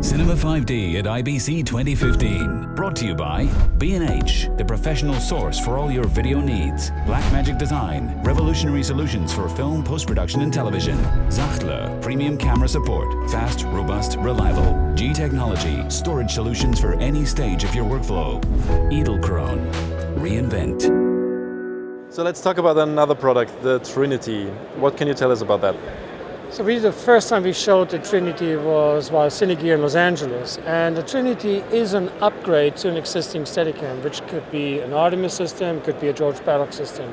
Cinema 5D at IBC 2015. Brought to you by B&H, the professional source for all your video needs. Blackmagic Design, revolutionary solutions for film post-production and television. Sachtler, premium camera support. Fast, robust, reliable. G Technology, storage solutions for any stage of your workflow. Edelkrone, reinvent. So let's talk about another product, the Trinity. What can you tell us about that? So the first time we showed the Trinity was while Cinegear in Los Angeles, and the Trinity is an upgrade to an existing Steadicam, which could be an Artemis system, could be a George Paddock system.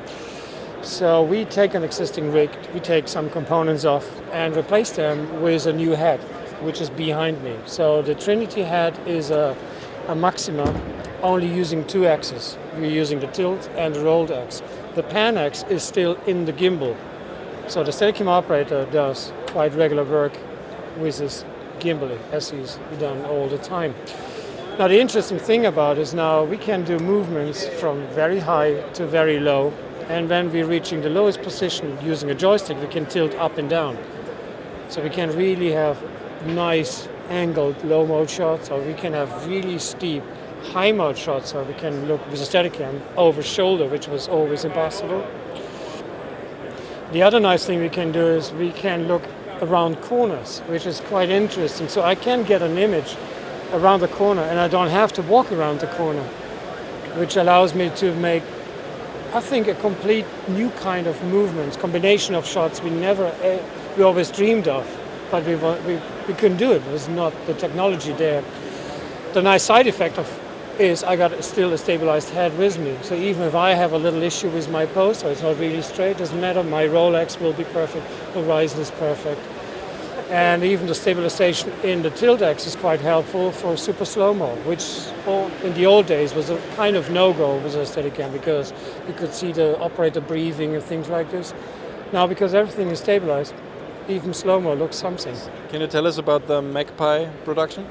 So we take an existing rig, we take some components off and replace them with a new head, which is behind me. So the Trinity head is a Maxima, only using two axes. We're using the tilt and the rolled axe. The pan axe is still in the gimbal. So the Steadicam operator does quite regular work with his gimbal, as he's done all the time. Now the interesting thing about it is now we can do movements from very high to very low, and when we're reaching the lowest position using a joystick, we can tilt up and down. So we can really have nice angled low mode shots, or we can have really steep high mode shots, or we can look with a Steadicam over shoulder, which was always impossible. The other nice thing we can do is we can look around corners, which is quite interesting. So I can get an image around the corner and I don't have to walk around the corner, which allows me to make, I think, a complete new kind of movements, combination of shots we always dreamed of, but we couldn't do it. There was not the technology there. The nice side effect is I got still a stabilized head with me. So even if I have a little issue with my pose, or it's not really straight, doesn't matter, my Rolex will be perfect, horizon is perfect. And even the stabilization in the tilt axe is quite helpful for super slow-mo, which in the old days was a kind of no-go with a Steadicam because you could see the operator breathing and things like this. Now, because everything is stabilized, even slow-mo looks something. Can you tell us about the Magpie production?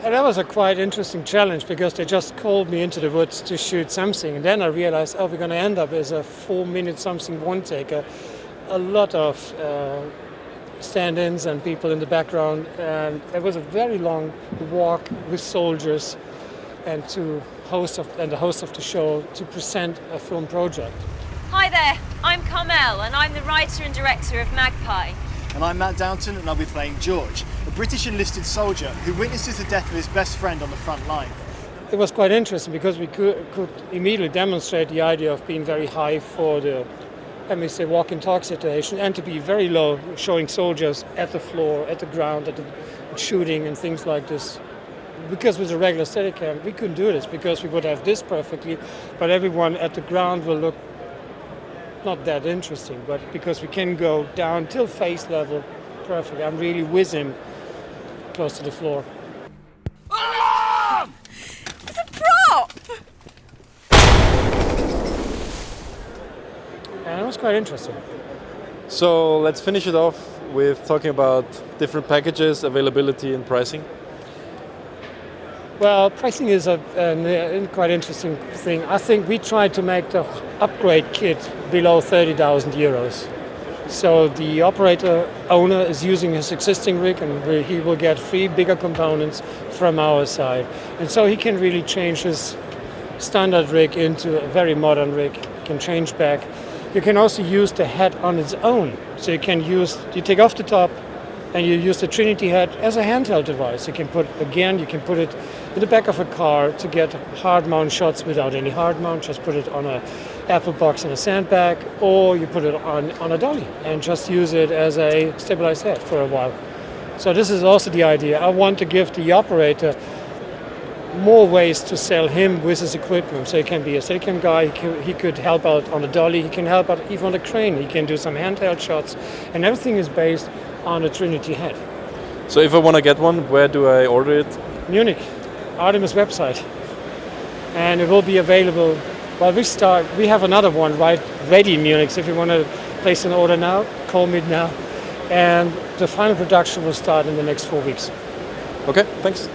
And that was a quite interesting challenge because they just called me into the woods to shoot something. And then I realized, we're going to end up as a 4-minute something one take. A lot of stand-ins and people in the background. And it was a very long walk with soldiers and the host of the show to present a film project. Hi there, I'm Carmel and I'm the writer and director of Magpie. And I'm Matt Downton and I'll be playing George, a British enlisted soldier who witnesses the death of his best friend on the front line. It was quite interesting because we could immediately demonstrate the idea of being very high for the, let me say, walk and talk situation, and to be very low, showing soldiers at the floor, at the ground, shooting and things like this. Because with a regular Steadicam, we couldn't do this because we would have this perfectly, but everyone at the ground will look not that interesting, but because we can go down till face level, perfect. I'm really with him close to the floor. Oh! It's a prop! And it was quite interesting. So let's finish it off with talking about different packages, availability and pricing. Well, pricing is a quite interesting thing. I think we tried to make the upgrade kit below 30,000 euros. So the operator owner is using his existing rig and he will get 3 bigger components from our side. And so he can really change his standard rig into a very modern rig. He can change back. You can also use the head on its own. So you take off the top and you use the Trinity head as a handheld device. You can put it in the back of a car to get hard mount shots without any hard mount. Just put it on a apple box in a sandbag, or you put it on a dolly and just use it as a stabilized head for a while. So this is also the idea. I want to give the operator more ways to sell him with his equipment. So he can be a Steadicam guy, he could help out on the dolly, he can help out even on the crane, he can do some handheld shots, and everything is based on a Trinity head. So if I want to get one, where do I order it? Munich, Artemis website. And it will be available, we have another one ready in Munich, so if you want to place an order now, call me now. And the final production will start in the next 4 weeks. Okay, thanks.